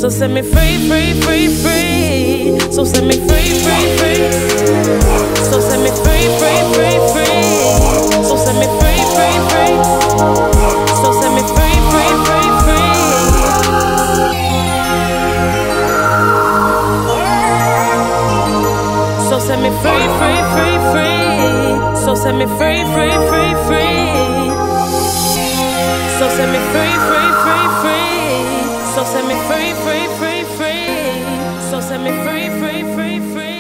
So set me free, free, free, free. So set me free, free, free. So set me free, free, free, free. So set me free, free, free. So set me free, free, free, free. So set me free, free, free, free. So set me free, free, free, free. So set me free, free, free, free. So set me free, free, free, free. So set me free, free, free, free.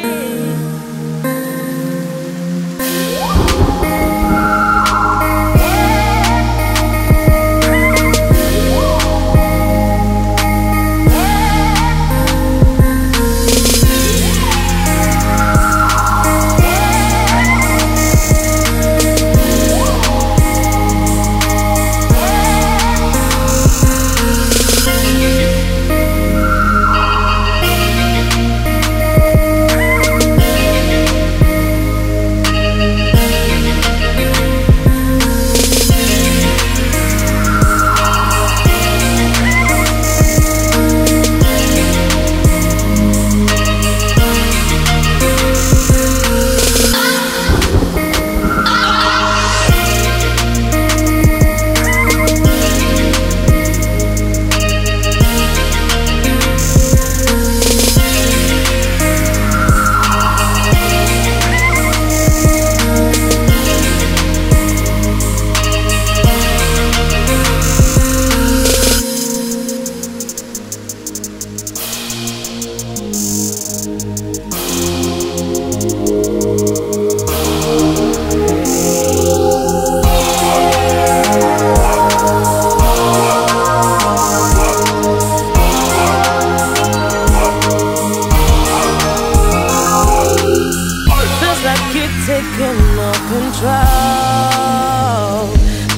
Taking no control.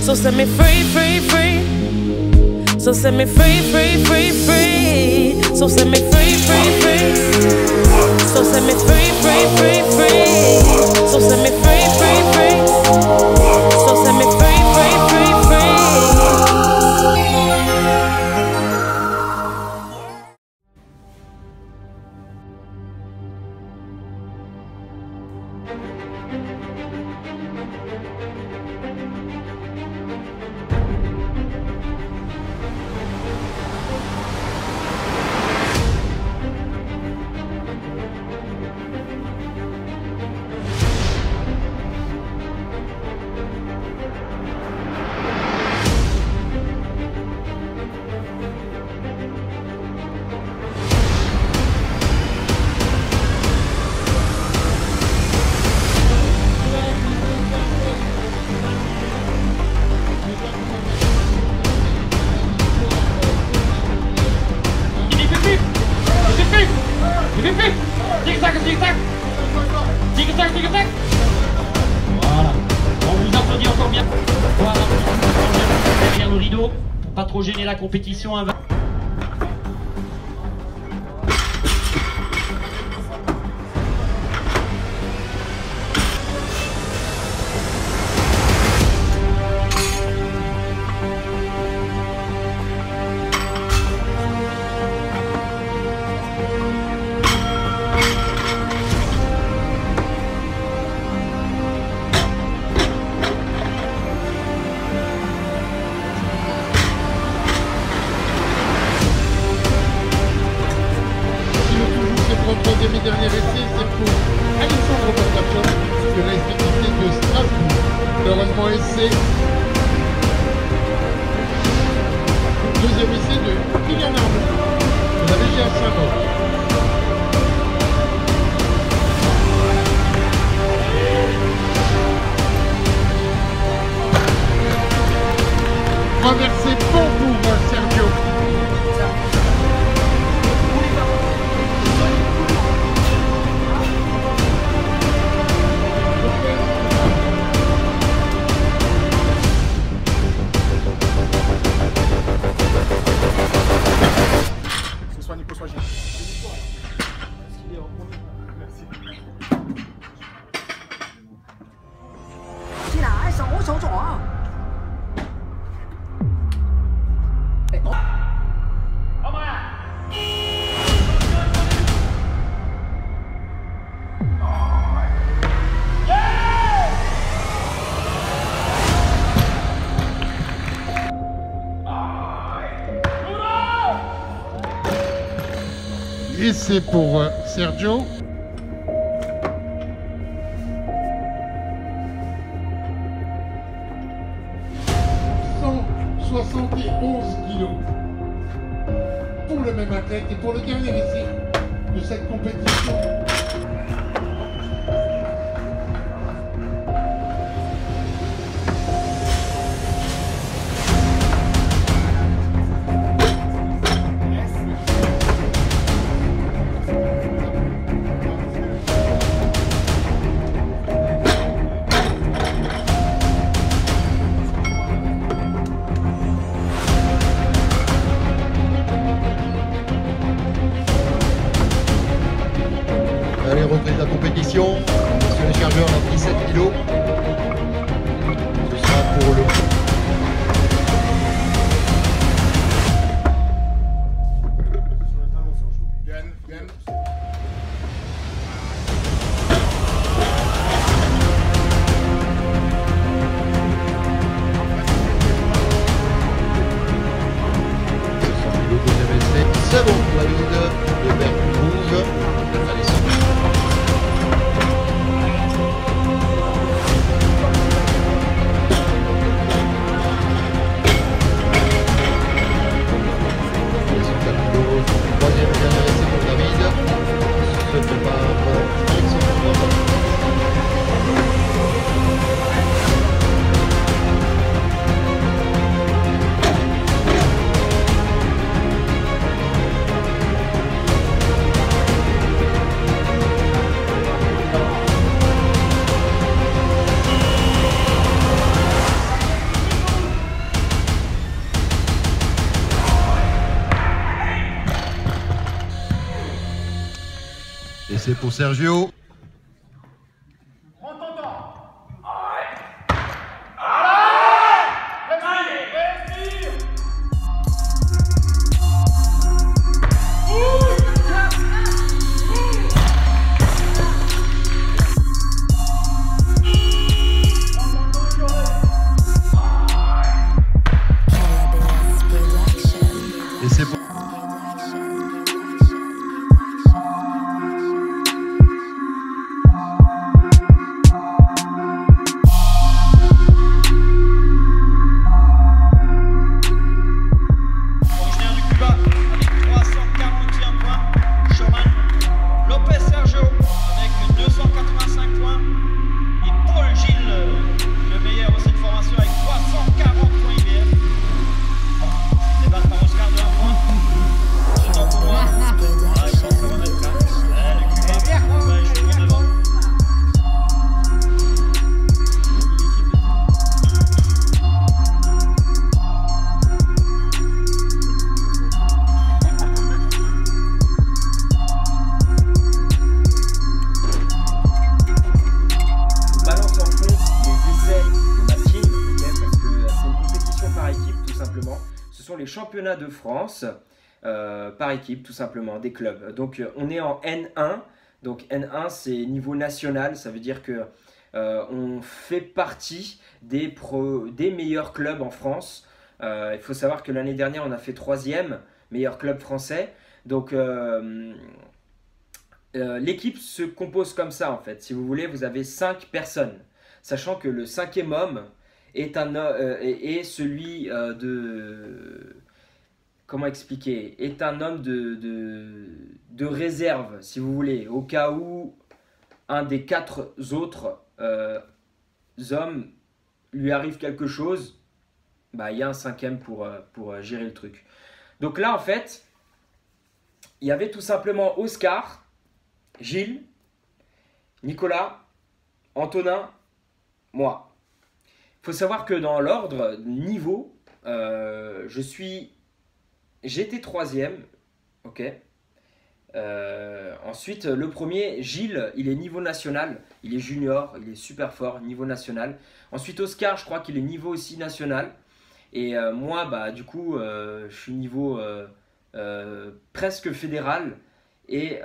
So set me free, free, free. So set me free, free, free, free. So set me free, free, free. So set me free, free, free, free. So set me free, free, free. So set me free, free, free, free. Voilà. On vous applaudit encore bien. Voilà. Derrière le rideau, pour pas trop gêner la compétition. Demi-dernier essai, c'est pour Alexandre Bordachon sur la SBTC de Strasbourg. Heureusement essai. Deuxième essai de Kylian Arnaud. Vous avez GA Saint-Maur. Renversé bon pour Sergio. Et c'est pour Sergio. 171 kilos. Pour le même athlète et pour le dernier essai de cette compétition. Allez, reprise de la compétition. Sur les chargeurs, on a 17 kg. Ce sera pour le... C'est bon, valide de Bertrouve. Troisième et dernier essai pour David. Se prépare avec son combat. Et c'est pour Sergio. Et c'est pour... Ce sont les championnats de France par équipe, tout simplement, des clubs. Donc on est en N1. Donc N1, c'est niveau national. Ça veut dire que on fait partie des meilleurs clubs en France. Il faut savoir que l'année dernière, on a fait 3e meilleur club français. Donc l'équipe se compose comme ça, en fait. Si vous voulez, vous avez 5 personnes. Sachant que le 5e homme est celui de... Comment expliquer? Est un homme de réserve, si vous voulez. Au cas où un des 4 autres hommes lui arrive quelque chose, bah, il y a un 5e pour gérer le truc. Donc là, en fait, il y avait tout simplement Oscar, Gilles, Nicolas, Antonin, moi. Il faut savoir que dans l'ordre niveau, j'étais 3e, ok. Ensuite, le premier, Gilles, il est niveau national, il est junior, il est super fort, niveau national. Ensuite, Oscar, je crois qu'il est niveau aussi national. Et moi, bah, du coup, je suis niveau presque fédéral. Et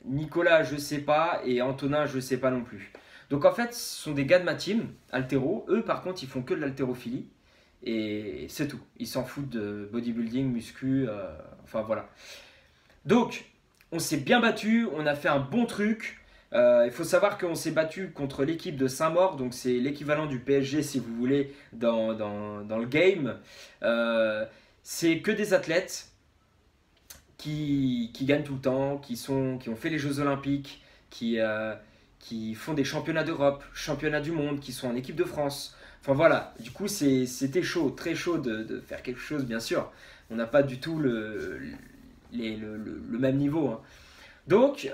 Nicolas, je sais pas, et Antonin, je sais pas non plus. Donc en fait, ce sont des gars de ma team, haltéro. Eux, par contre, ils font que de l'haltérophilie. Et c'est tout. Ils s'en foutent de bodybuilding, muscu, enfin voilà. Donc, on s'est bien battu, on a fait un bon truc. Il faut savoir qu'on s'est battu contre l'équipe de Saint-Maur, donc c'est l'équivalent du PSG si vous voulez dans le game. C'est que des athlètes qui gagnent tout le temps, qui ont fait les Jeux Olympiques, qui font des championnats d'Europe, championnats du monde, qui sont en équipe de France. Enfin voilà, du coup c'était chaud, très chaud de faire quelque chose, bien sûr. On n'a pas du tout le même niveau, hein. Donc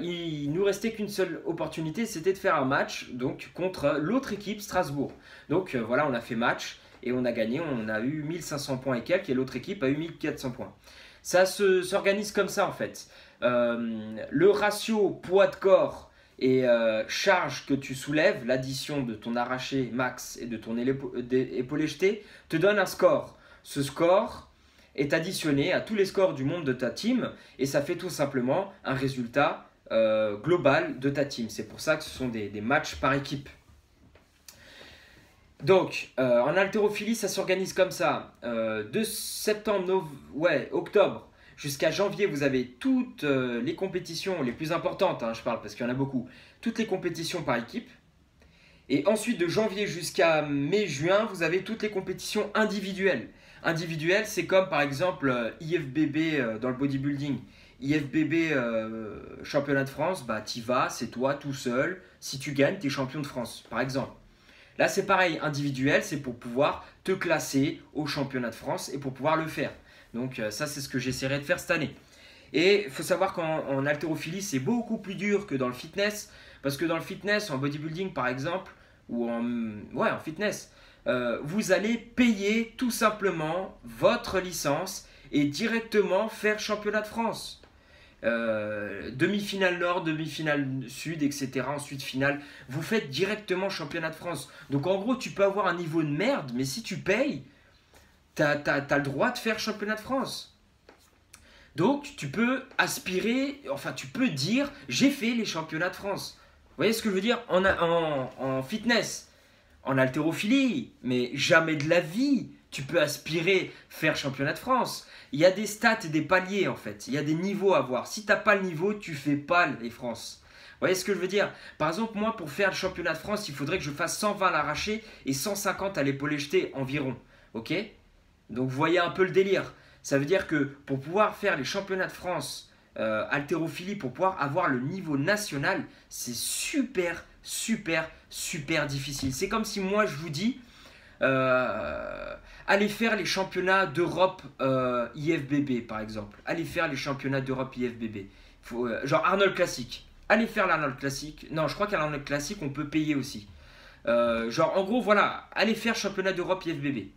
il nous restait qu'une seule opportunité, c'était de faire un match donc, contre l'autre équipe, Strasbourg. Donc voilà, on a fait match et on a gagné, on a eu 1500 points et quelques, et l'autre équipe a eu 1400 points. Ça s'organise comme ça en fait. Le ratio poids de corps et charge que tu soulèves, l'addition de ton arraché max et de ton épaulé jeté, te donne un score. Ce score est additionné à tous les scores du monde de ta team et ça fait tout simplement un résultat global de ta team. C'est pour ça que ce sont des matchs par équipe. Donc, en haltérophilie, ça s'organise comme ça. De octobre jusqu'à janvier, vous avez toutes les compétitions les plus importantes, hein, je parle parce qu'il y en a beaucoup, toutes les compétitions par équipe. Et ensuite, de janvier jusqu'à mai-juin, vous avez toutes les compétitions individuelles. Individuelles, c'est comme par exemple IFBB dans le bodybuilding. IFBB championnat de France, bah t'y vas, c'est toi tout seul. Si tu gagnes, t'es champion de France, par exemple. Là, c'est pareil, individuel, c'est pour pouvoir te classer au championnat de France et pour pouvoir le faire. Donc ça, c'est ce que j'essaierai de faire cette année. Et il faut savoir qu'en haltérophilie, c'est beaucoup plus dur que dans le fitness. Parce que dans le fitness, en bodybuilding par exemple, ou en fitness, vous allez payer tout simplement votre licence et directement faire championnat de France. Demi-finale nord, demi-finale sud, etc. Ensuite finale, vous faites directement championnat de France. Donc en gros, tu peux avoir un niveau de merde, mais si tu payes, t'as le droit de faire championnat de France. Donc tu peux aspirer, enfin tu peux dire, j'ai fait les championnats de France. Vous voyez ce que je veux dire en fitness, en haltérophilie, mais jamais de la vie tu peux aspirer faire championnat de France. Il y a des stats et des paliers en fait, il y a des niveaux à voir. Si tu n'as pas le niveau, tu fais pas les France. Vous voyez ce que je veux dire? Par exemple, moi pour faire le championnat de France, il faudrait que je fasse 120 à l'arraché et 150 à l'épaulé jeté environ. Ok? Donc vous voyez un peu le délire. Ça veut dire que pour pouvoir faire les championnats de France haltérophilie, pour pouvoir avoir le niveau national, c'est super difficile. C'est comme si moi je vous dis allez faire les championnats d'Europe IFBB par exemple. Allez faire les championnats d'Europe IFBB. Genre Arnold Classic. Allez faire l'Arnold Classic. Non, je crois qu'à l'Arnold Classic on peut payer aussi. Genre en gros voilà, allez faire championnat d'Europe IFBB.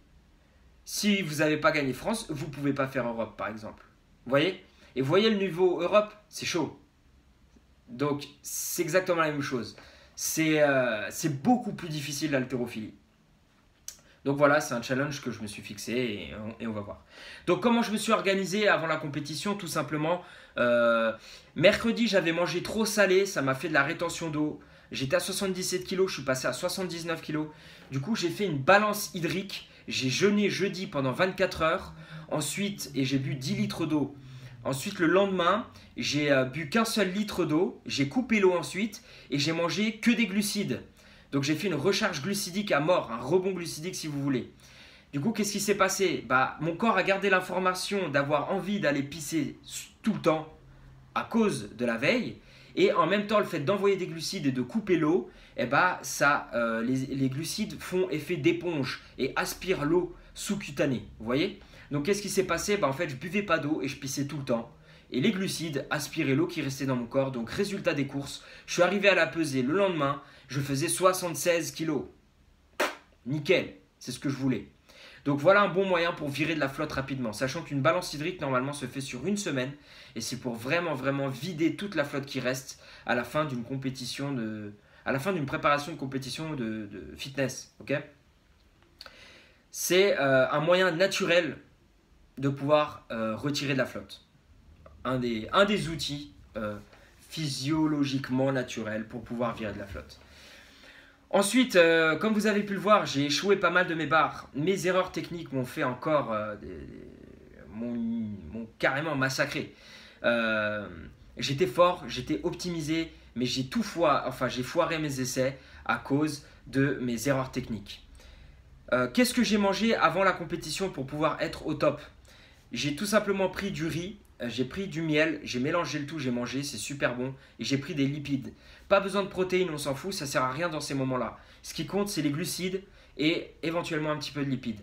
Si vous n'avez pas gagné France, vous ne pouvez pas faire Europe par exemple. Vous voyez? Et vous voyez le niveau Europe, c'est chaud. Donc c'est exactement la même chose. C'est beaucoup plus difficile l'haltérophilie. Donc voilà, c'est un challenge que je me suis fixé et on va voir. Donc comment je me suis organisé avant la compétition? Tout simplement, mercredi j'avais mangé trop salé, ça m'a fait de la rétention d'eau. J'étais à 77 kg, je suis passé à 79 kg. Du coup j'ai fait une balance hydrique. J'ai jeûné jeudi pendant 24 heures. Ensuite, et j'ai bu 10 litres d'eau. Ensuite, le lendemain, j'ai bu qu'un seul litre d'eau. J'ai coupé l'eau ensuite et j'ai mangé que des glucides. Donc, j'ai fait une recharge glucidique à mort, un rebond glucidique si vous voulez. Du coup, qu'est-ce qui s'est passé? Mon corps a gardé l'information d'avoir envie d'aller pisser tout le temps à cause de la veille. Et en même temps, le fait d'envoyer des glucides et de couper l'eau, les glucides font effet d'éponge et aspirent l'eau sous-cutanée. Vous voyez? Donc, qu'est-ce qui s'est passé? En fait, je buvais pas d'eau et je pissais tout le temps. Et les glucides aspiraient l'eau qui restait dans mon corps. Donc, résultat des courses, je suis arrivé à la pesée le lendemain, je faisais 76 kilos. Nickel, c'est ce que je voulais. Donc voilà un bon moyen pour virer de la flotte rapidement, sachant qu'une balance hydrique normalement se fait sur une semaine et c'est pour vraiment vider toute la flotte qui reste à la fin d'une compétition à la fin d'une préparation de compétition de fitness. Ok? C'est un moyen naturel de pouvoir retirer de la flotte. Un des outils physiologiquement naturels pour pouvoir virer de la flotte. Ensuite, comme vous avez pu le voir, j'ai échoué pas mal de mes barres. Mes erreurs techniques m'ont fait encore, m'ont carrément massacré. J'étais fort, j'étais optimisé, mais j'ai foiré mes essais à cause de mes erreurs techniques. Qu'est-ce que j'ai mangé avant la compétition pour pouvoir être au top? J'ai tout simplement pris du riz, j'ai pris du miel, j'ai mélangé le tout, j'ai mangé, c'est super bon. Et j'ai pris des lipides. Pas besoin de protéines, on s'en fout, ça sert à rien dans ces moments-là. Ce qui compte, c'est les glucides et éventuellement un petit peu de lipides.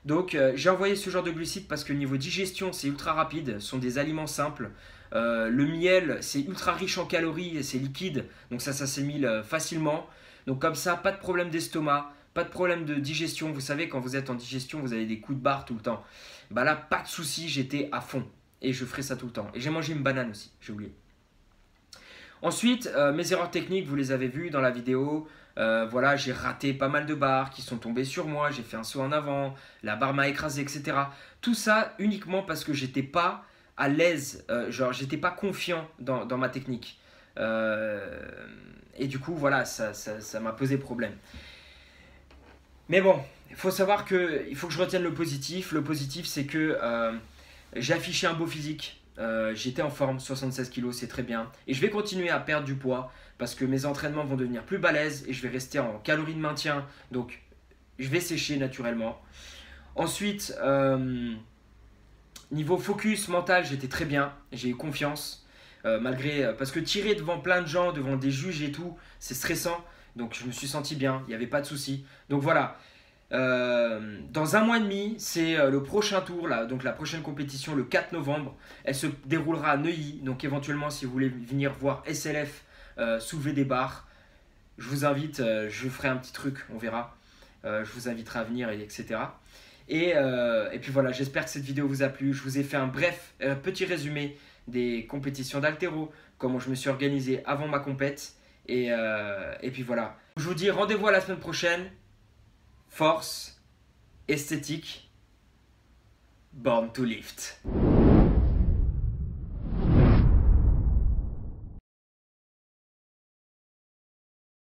Donc j'ai envoyé ce genre de glucides parce que niveau digestion, c'est ultra rapide, ce sont des aliments simples. Le miel, c'est ultra riche en calories et c'est liquide, donc ça s'assimile facilement. Donc comme ça, pas de problème d'estomac, pas de problème de digestion. Vous savez, quand vous êtes en digestion, vous avez des coups de barre tout le temps. Bah là, pas de souci, j'étais à fond. Et je ferai ça tout le temps. Et j'ai mangé une banane aussi, j'ai oublié. Ensuite, mes erreurs techniques, vous les avez vues dans la vidéo. Voilà, j'ai raté pas mal de barres qui sont tombées sur moi. J'ai fait un saut en avant, la barre m'a écrasé, etc. Tout ça uniquement parce que j'étais pas à l'aise, genre j'étais pas confiant dans ma technique. Et du coup, voilà, ça m'a posé problème. Mais bon, il faut savoir qu'il faut que je retienne le positif. Le positif, c'est que j'ai affiché un beau physique. J'étais en forme, 76 kg, c'est très bien. Et je vais continuer à perdre du poids parce que mes entraînements vont devenir plus balèzes et je vais rester en calories de maintien. Donc, je vais sécher naturellement. Ensuite, niveau focus mental, j'étais très bien. J'ai eu confiance. Parce que tirer devant plein de gens, devant des juges et tout, c'est stressant. Donc, je me suis senti bien. Il n'y avait pas de souci. Donc, voilà. Dans un mois et demi, c'est le prochain tour, là, donc la prochaine compétition le 4 novembre. Elle se déroulera à Neuilly. Donc éventuellement, si vous voulez venir voir SLF soulever des barres, je vous invite, je ferai un petit truc, on verra. Je vous inviterai à venir, etc. Et puis voilà, j'espère que cette vidéo vous a plu. Je vous ai fait un bref petit résumé des compétitions d'haltéro, comment je me suis organisé avant ma compète. Et puis voilà. Je vous dis rendez-vous à la semaine prochaine. Force, esthétique, born to lift.